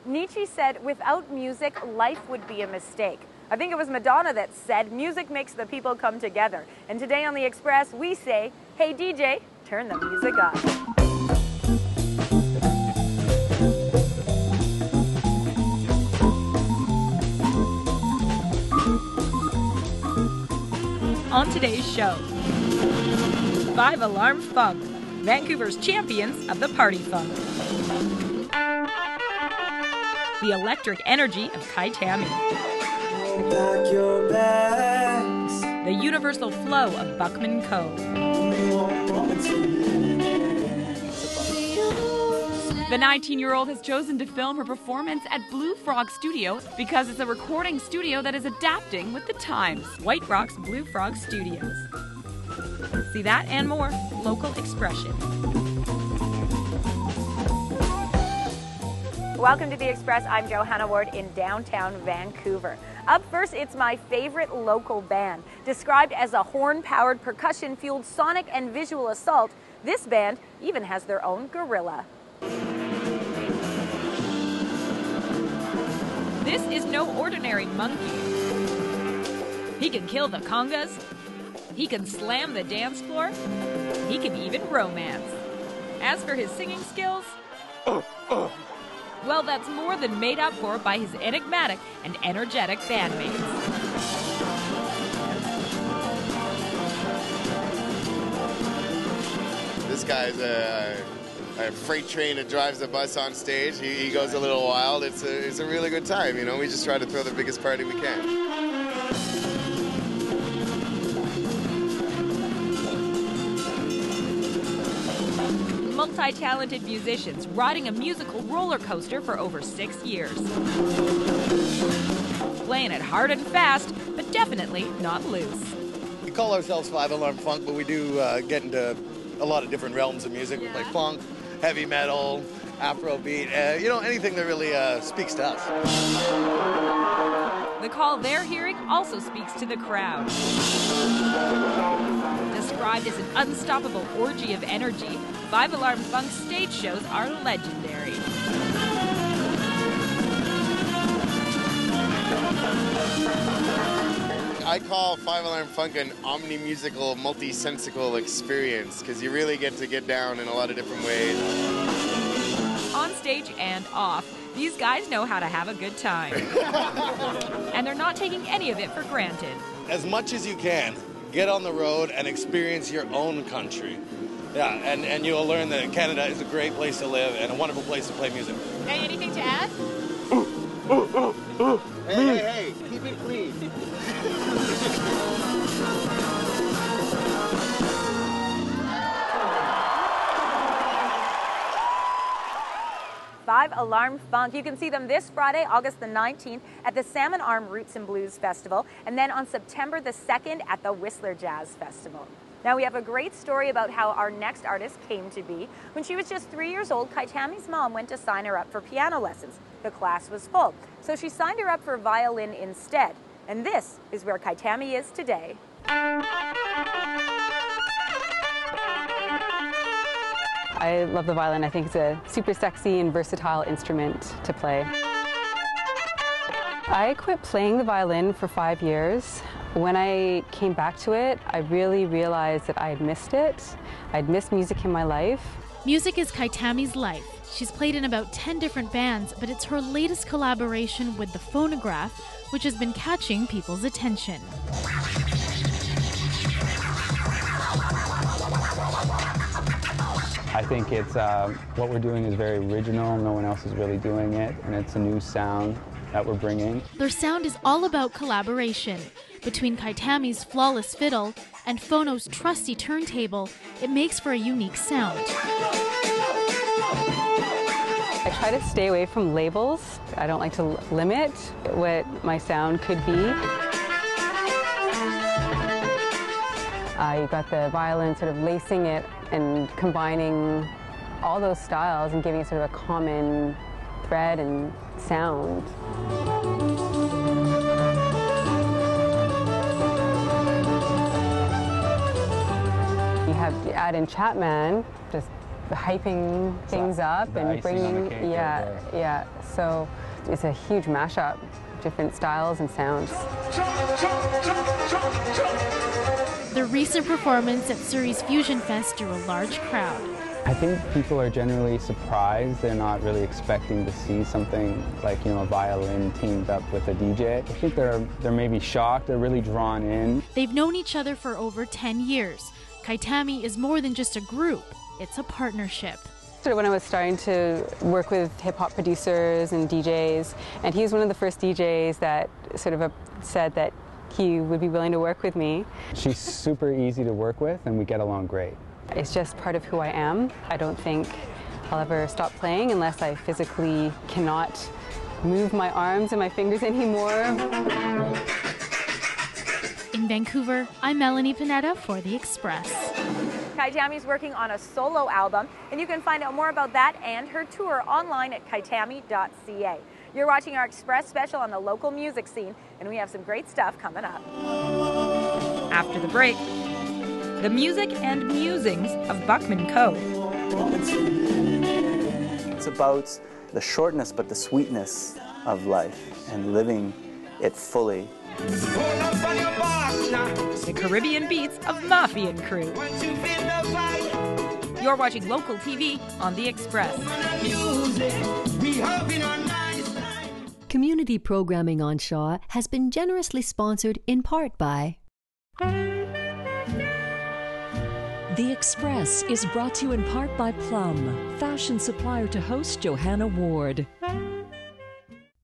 Nietzsche said, without music, life would be a mistake. I think it was Madonna that said, music makes the people come together. And today on The Express, we say, hey DJ, turn the music up. On today's show, 5 Alarm Funk, Vancouver's champions of the party funk. The electric energy of Kaitami. The universal flow of Buckman Co. The 19-year-old has chosen to film her performance at Blue Frog Studio because it's a recording studio that is adapting with the times. White Rock's Blue Frog Studios. See that and more. Local expression. Welcome to The Express. I'm Johanna Ward in downtown Vancouver. Up first, it's my favorite local band. Described as a horn-powered, percussion-fueled sonic and visual assault, this band even has their own gorilla. This is no ordinary monkey. He can kill the congas. He can slam the dance floor. He can even romance. As for his singing skills, well, that's more than made up for by his enigmatic and energetic bandmates. This guy's a freight train that drives the bus on stage. He goes a little wild. It's a really good time, you know. We just try to throw the biggest party we can. Multi-talented musicians riding a musical roller coaster for over 6 years. Playing it hard and fast, but definitely not loose. We call ourselves 5 Alarm Funk, but we do get into a lot of different realms of music. We play funk, heavy metal, Afrobeat, you know, anything that really speaks to us. The call they're hearing also speaks to the crowd. Described as an unstoppable orgy of energy, 5 Alarm Funk stage shows are legendary. I call 5 Alarm Funk an omni-musical, multi-sensical experience because you really get to get down in a lot of different ways. On stage and off, these guys know how to have a good time. And they're not taking any of it for granted. As much as you can, get on the road and experience your own country. Yeah, and you'll learn that Canada is a great place to live and a wonderful place to play music. Hey, anything to add? Hey, keep it clean. 5 Alarm Funk. You can see them this Friday, August the 19th at the Salmon Arm Roots and Blues Festival, and then on September the 2nd at the Whistler Jazz Festival. Now, we have a great story about how our next artist came to be. When she was just 3 years old, Kaitami's mom went to sign her up for piano lessons. The class was full, so she signed her up for violin instead. And this is where Kaitami is today. I love the violin. I think it's a super sexy and versatile instrument to play. I quit playing the violin for 5 years. When I came back to it, I really realized that I had missed it. I'd missed music in my life. Music is Kaitami's life. She's played in about 10 different bands, but it's her latest collaboration with The Phonograph, which has been catching people's attention. I think it's what we're doing is very original. No one else is really doing it, and it's a new sound that we're bringing. Their sound is all about collaboration. Between Kaitami's flawless fiddle and Phono's trusty turntable, it makes for a unique sound. I try to stay away from labels. I don't like to limit what my sound could be. I got the violin sort of lacing it and combining all those styles and giving it sort of a common thread and sound. You add in Chapman, just hyping things up the and icing on the bringing, cake right there. yeah. So it's a huge mashup, different styles and sounds. The recent performance at Surrey's Fusion Fest drew a large crowd. I think people are generally surprised. They're not really expecting to see something like, a violin teamed up with a DJ. I think they're maybe shocked. They're really drawn in. They've known each other for over 10 years. Kaitami is more than just a group. It's a partnership. Sort of when I was starting to work with hip-hop producers and DJs, and he's one of the first DJs that sort of said that he would be willing to work with me. She's super easy to work with, and we get along great. It's just part of who I am. I don't think I'll ever stop playing unless I physically cannot move my arms and my fingers anymore. In Vancouver, I'm Melanie Panetta for The Express. Kaitami's working on a solo album, and you can find out more about that and her tour online at kaitami.ca. You're watching our Express special on the local music scene, and we have some great stuff coming up. After the break, the music and musings of Buckman Co. It's about the shortness but the sweetness of life and living it fully. The Caribbean beats of Mafia and Crew. You're watching local TV on The Express. Community programming on Shaw has been generously sponsored in part by... The Express is brought to you in part by Plum, fashion supplier to host Johanna Ward.